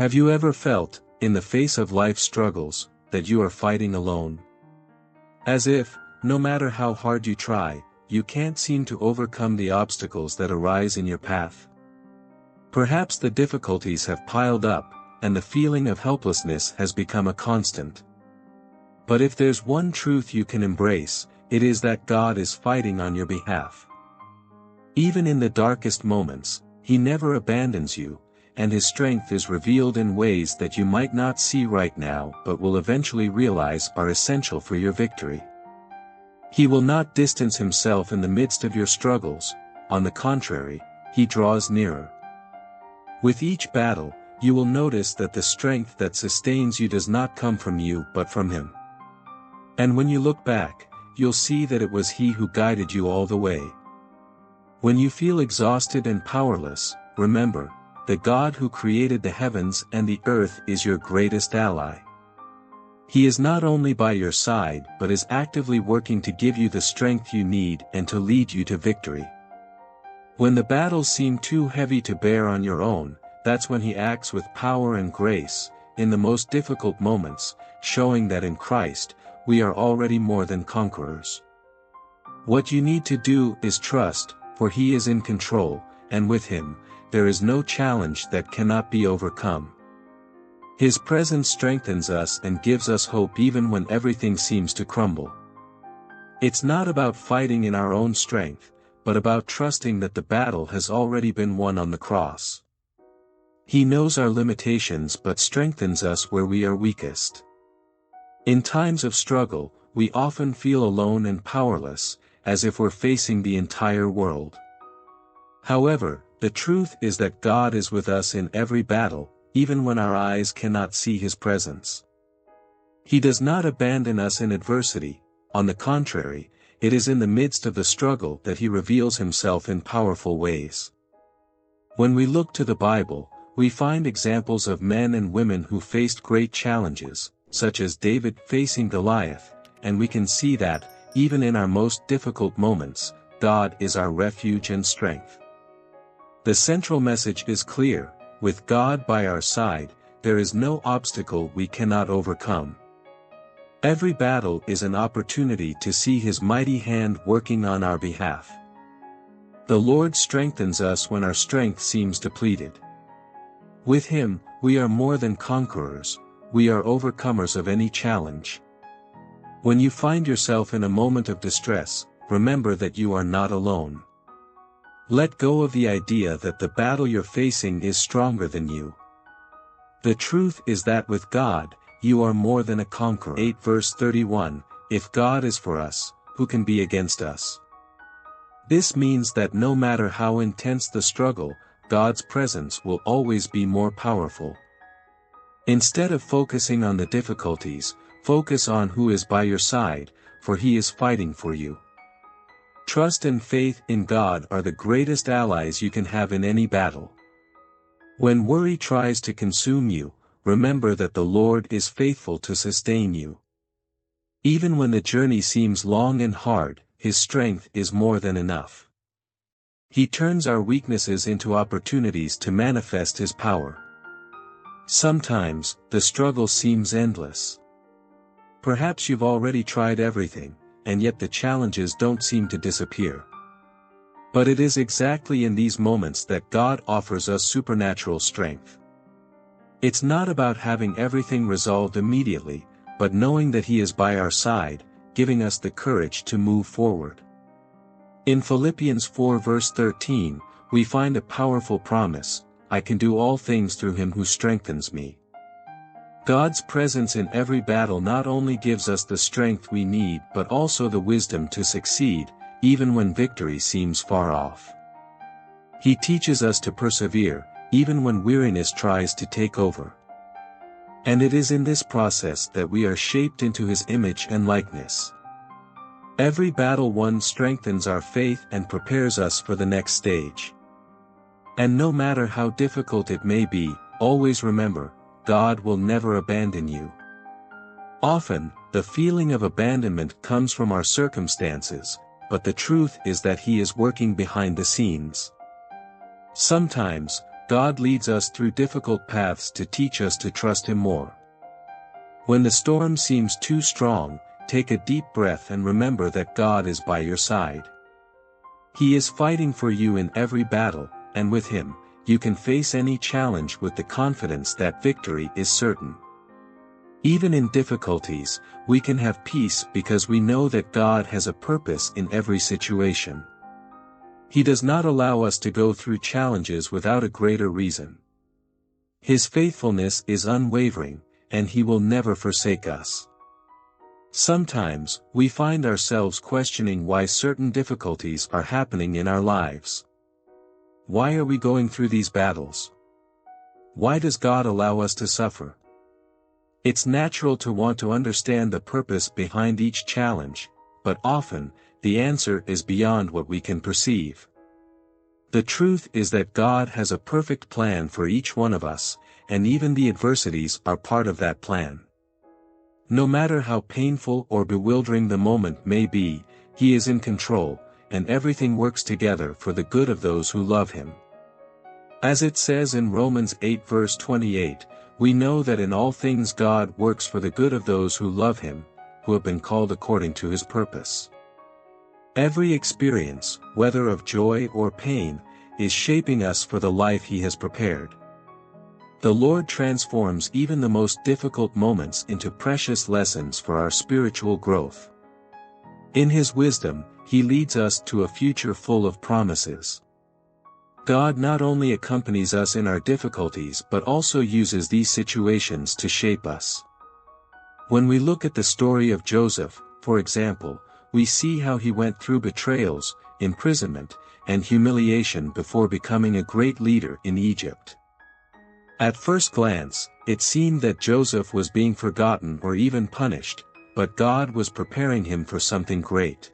Have you ever felt, in the face of life's struggles, that you are fighting alone? As if, no matter how hard you try, you can't seem to overcome the obstacles that arise in your path. Perhaps the difficulties have piled up, and the feeling of helplessness has become a constant. But if there's one truth you can embrace, it is that God is fighting on your behalf. Even in the darkest moments, He never abandons you, and His strength is revealed in ways that you might not see right now but will eventually realize are essential for your victory. He will not distance Himself in the midst of your struggles, on the contrary, He draws nearer. With each battle, you will notice that the strength that sustains you does not come from you but from Him. And when you look back, you'll see that it was He who guided you all the way. When you feel exhausted and powerless, remember, the God who created the heavens and the earth is your greatest ally. He is not only by your side but is actively working to give you the strength you need and to lead you to victory. When the battles seem too heavy to bear on your own, that's when He acts with power and grace, in the most difficult moments, showing that in Christ, we are already more than conquerors. What you need to do is trust, for He is in control, and with Him, there is no challenge that cannot be overcome. His presence strengthens us and gives us hope even when everything seems to crumble. It's not about fighting in our own strength, but about trusting that the battle has already been won on the cross. He knows our limitations but strengthens us where we are weakest. In times of struggle, we often feel alone and powerless, as if we're facing the entire world. However, the truth is that God is with us in every battle, even when our eyes cannot see His presence. He does not abandon us in adversity, on the contrary, it is in the midst of the struggle that He reveals Himself in powerful ways. When we look to the Bible, we find examples of men and women who faced great challenges, such as David facing Goliath, and we can see that, even in our most difficult moments, God is our refuge and strength. The central message is clear: with God by our side, there is no obstacle we cannot overcome. Every battle is an opportunity to see His mighty hand working on our behalf. The Lord strengthens us when our strength seems depleted. With Him, we are more than conquerors, we are overcomers of any challenge. When you find yourself in a moment of distress, remember that you are not alone. Let go of the idea that the battle you're facing is stronger than you. The truth is that with God, you are more than a conqueror. 8 verse 31, If God is for us, who can be against us? This means that no matter how intense the struggle, God's presence will always be more powerful. Instead of focusing on the difficulties, focus on who is by your side, for He is fighting for you. Trust and faith in God are the greatest allies you can have in any battle. When worry tries to consume you, remember that the Lord is faithful to sustain you. Even when the journey seems long and hard, His strength is more than enough. He turns our weaknesses into opportunities to manifest His power. Sometimes, the struggle seems endless. Perhaps you've already tried everything, and yet the challenges don't seem to disappear. But it is exactly in these moments that God offers us supernatural strength. It's not about having everything resolved immediately, but knowing that He is by our side, giving us the courage to move forward. In Philippians 4 verse 13, we find a powerful promise: I can do all things through Him who strengthens me. God's presence in every battle not only gives us the strength we need but also the wisdom to succeed, even when victory seems far off. He teaches us to persevere, even when weariness tries to take over. And it is in this process that we are shaped into His image and likeness. Every battle won strengthens our faith and prepares us for the next stage. And no matter how difficult it may be, always remember, God will never abandon you. Often, the feeling of abandonment comes from our circumstances, but the truth is that He is working behind the scenes. Sometimes, God leads us through difficult paths to teach us to trust Him more. When the storm seems too strong, take a deep breath and remember that God is by your side. He is fighting for you in every battle, and with Him, you can face any challenge with the confidence that victory is certain. Even in difficulties, we can have peace because we know that God has a purpose in every situation. He does not allow us to go through challenges without a greater reason. His faithfulness is unwavering, and He will never forsake us. Sometimes, we find ourselves questioning why certain difficulties are happening in our lives. Why are we going through these battles? Why does God allow us to suffer? It's natural to want to understand the purpose behind each challenge, but often, the answer is beyond what we can perceive. The truth is that God has a perfect plan for each one of us, and even the adversities are part of that plan. No matter how painful or bewildering the moment may be, He is in control, and everything works together for the good of those who love Him. As it says in Romans 8 verse 28, we know that in all things God works for the good of those who love Him, who have been called according to His purpose. Every experience, whether of joy or pain, is shaping us for the life He has prepared. The Lord transforms even the most difficult moments into precious lessons for our spiritual growth. In His wisdom, He leads us to a future full of promises. God not only accompanies us in our difficulties but also uses these situations to shape us. When we look at the story of Joseph, for example, we see how he went through betrayals, imprisonment, and humiliation before becoming a great leader in Egypt. At first glance, it seemed that Joseph was being forgotten or even punished, but God was preparing him for something great.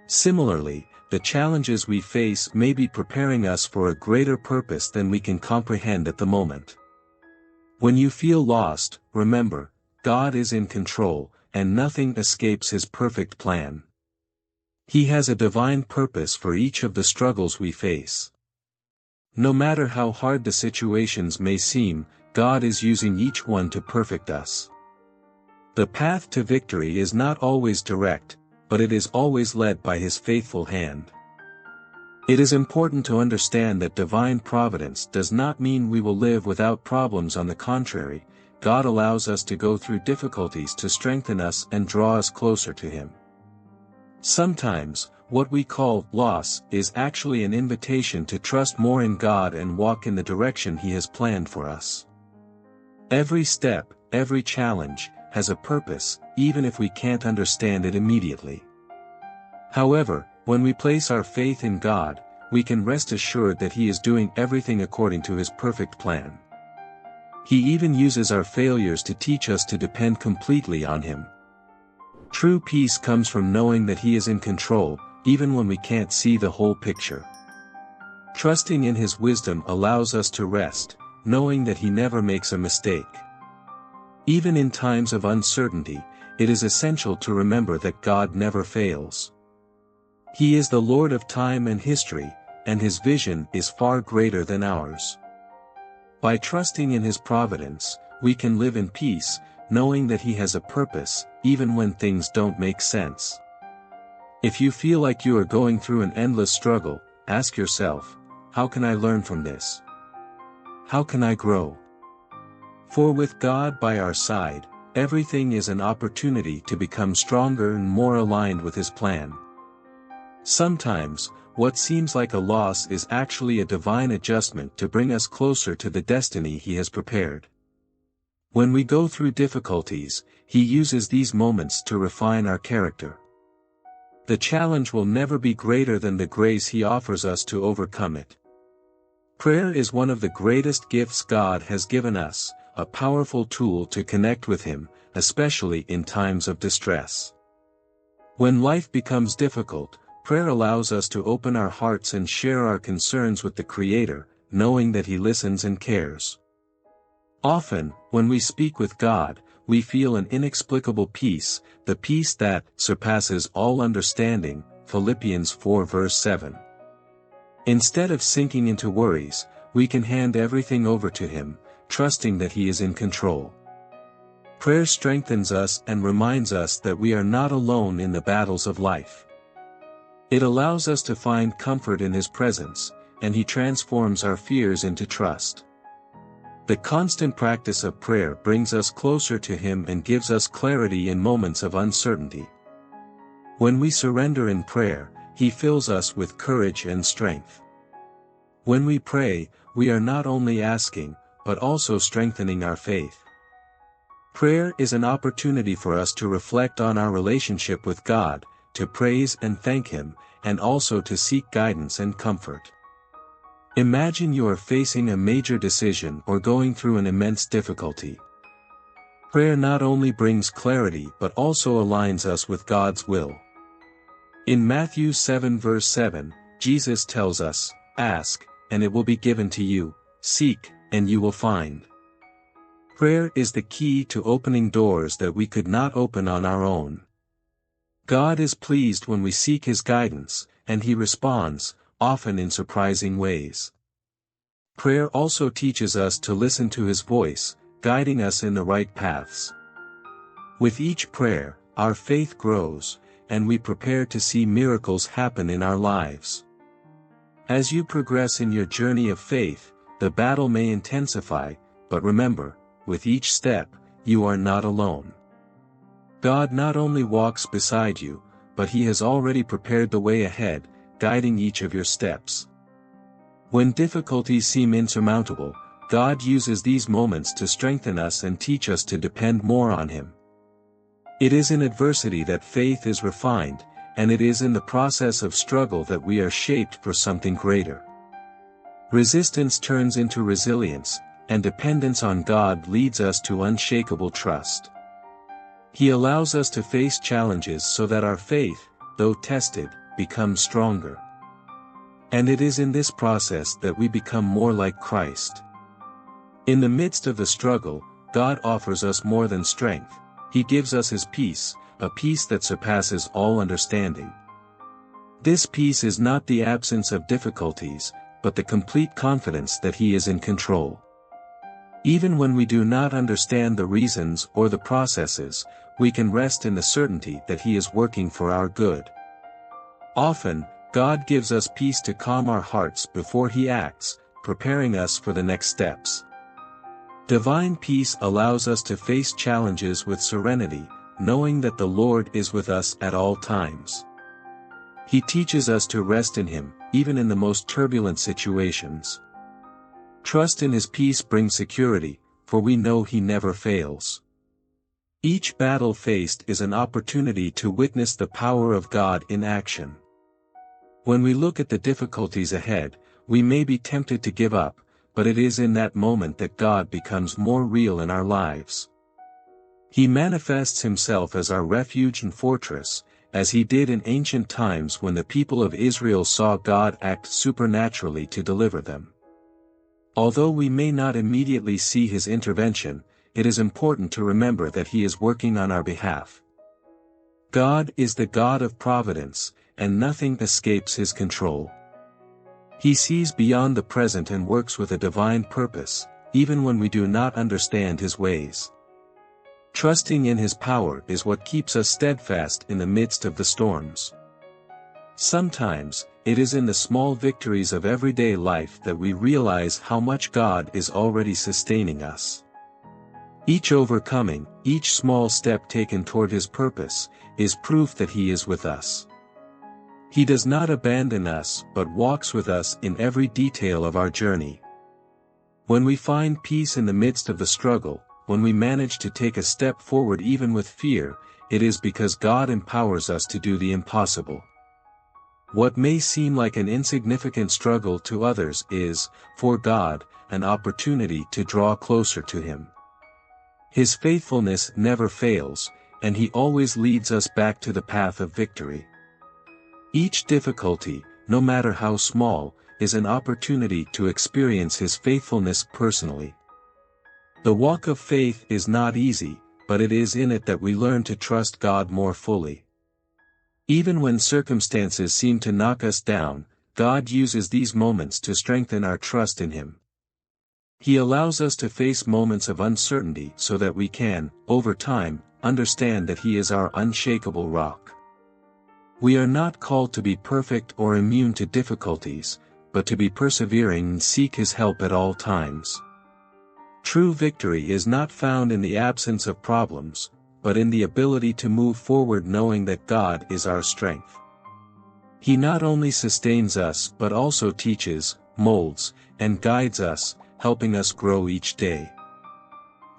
Similarly, the challenges we face may be preparing us for a greater purpose than we can comprehend at the moment. When you feel lost, remember, God is in control, and nothing escapes His perfect plan. He has a divine purpose for each of the struggles we face. No matter how hard the situations may seem, God is using each one to perfect us. The path to victory is not always direct, but it is always led by His faithful hand. It is important to understand that divine providence does not mean we will live without problems. On the contrary, God allows us to go through difficulties to strengthen us and draw us closer to Him. Sometimes, what we call loss is actually an invitation to trust more in God and walk in the direction He has planned for us. Every step, every challenge, has a purpose, even if we can't understand it immediately. However, when we place our faith in God, we can rest assured that He is doing everything according to His perfect plan. He even uses our failures to teach us to depend completely on Him. True peace comes from knowing that He is in control, even when we can't see the whole picture. Trusting in His wisdom allows us to rest, knowing that He never makes a mistake. Even in times of uncertainty, it is essential to remember that God never fails. He is the Lord of time and history, and His vision is far greater than ours. By trusting in His providence, we can live in peace, knowing that He has a purpose, even when things don't make sense. If you feel like you are going through an endless struggle, ask yourself, how can I learn from this? How can I grow? For with God by our side, everything is an opportunity to become stronger and more aligned with His plan. Sometimes, what seems like a loss is actually a divine adjustment to bring us closer to the destiny He has prepared. When we go through difficulties, He uses these moments to refine our character. The challenge will never be greater than the grace He offers us to overcome it. Prayer is one of the greatest gifts God has given us, a powerful tool to connect with Him, especially in times of distress. When life becomes difficult, prayer allows us to open our hearts and share our concerns with the Creator, knowing that He listens and cares. Often, when we speak with God, we feel an inexplicable peace, the peace that surpasses all understanding, Philippians 4 verse 7. Instead of sinking into worries, we can hand everything over to Him, trusting that He is in control. Prayer strengthens us and reminds us that we are not alone in the battles of life. It allows us to find comfort in His presence, and He transforms our fears into trust. The constant practice of prayer brings us closer to Him and gives us clarity in moments of uncertainty. When we surrender in prayer, He fills us with courage and strength. When we pray, we are not only asking, but also strengthening our faith. Prayer is an opportunity for us to reflect on our relationship with God, to praise and thank Him, and also to seek guidance and comfort. Imagine you are facing a major decision or going through an immense difficulty. Prayer not only brings clarity but also aligns us with God's will. In Matthew 7 verse 7, Jesus tells us, "Ask, and it will be given to you, seek, and you will find." Prayer is the key to opening doors that we could not open on our own. God is pleased when we seek His guidance, and He responds, often in surprising ways. Prayer also teaches us to listen to His voice, guiding us in the right paths. With each prayer, our faith grows, and we prepare to see miracles happen in our lives. As you progress in your journey of faith, the battle may intensify, but remember, with each step, you are not alone. God not only walks beside you, but He has already prepared the way ahead, guiding each of your steps. When difficulties seem insurmountable, God uses these moments to strengthen us and teach us to depend more on Him. It is in adversity that faith is refined, and it is in the process of struggle that we are shaped for something greater. Resistance turns into resilience, and dependence on God leads us to unshakable trust. He allows us to face challenges so that our faith, though tested, becomes stronger. And it is in this process that we become more like Christ. In the midst of the struggle, God offers us more than strength. He gives us His peace, a peace that surpasses all understanding. This peace is not the absence of difficulties, but the complete confidence that He is in control. Even when we do not understand the reasons or the processes, we can rest in the certainty that He is working for our good. Often, God gives us peace to calm our hearts before He acts, preparing us for the next steps. Divine peace allows us to face challenges with serenity, knowing that the Lord is with us at all times. He teaches us to rest in Him, even in the most turbulent situations. Trust in His peace brings security, for we know He never fails. Each battle faced is an opportunity to witness the power of God in action. When we look at the difficulties ahead, we may be tempted to give up, but it is in that moment that God becomes more real in our lives. He manifests Himself as our refuge and fortress, as He did in ancient times when the people of Israel saw God act supernaturally to deliver them. Although we may not immediately see His intervention, it is important to remember that He is working on our behalf. God is the God of providence, and nothing escapes His control. He sees beyond the present and works with a divine purpose, even when we do not understand His ways. Trusting in His power is what keeps us steadfast in the midst of the storms. Sometimes, it is in the small victories of everyday life that we realize how much God is already sustaining us. Each overcoming, each small step taken toward His purpose, is proof that He is with us. He does not abandon us but walks with us in every detail of our journey. When we find peace in the midst of the struggle, when we manage to take a step forward even with fear, it is because God empowers us to do the impossible. What may seem like an insignificant struggle to others is, for God, an opportunity to draw closer to Him. His faithfulness never fails, and He always leads us back to the path of victory. Each difficulty, no matter how small, is an opportunity to experience His faithfulness personally. The walk of faith is not easy, but it is in it that we learn to trust God more fully. Even when circumstances seem to knock us down, God uses these moments to strengthen our trust in Him. He allows us to face moments of uncertainty so that we can, over time, understand that He is our unshakable rock. We are not called to be perfect or immune to difficulties, but to be persevering and seek His help at all times. True victory is not found in the absence of problems, but in the ability to move forward knowing that God is our strength. He not only sustains us but also teaches, molds, and guides us, helping us grow each day.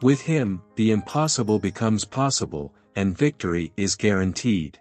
With Him, the impossible becomes possible, and victory is guaranteed.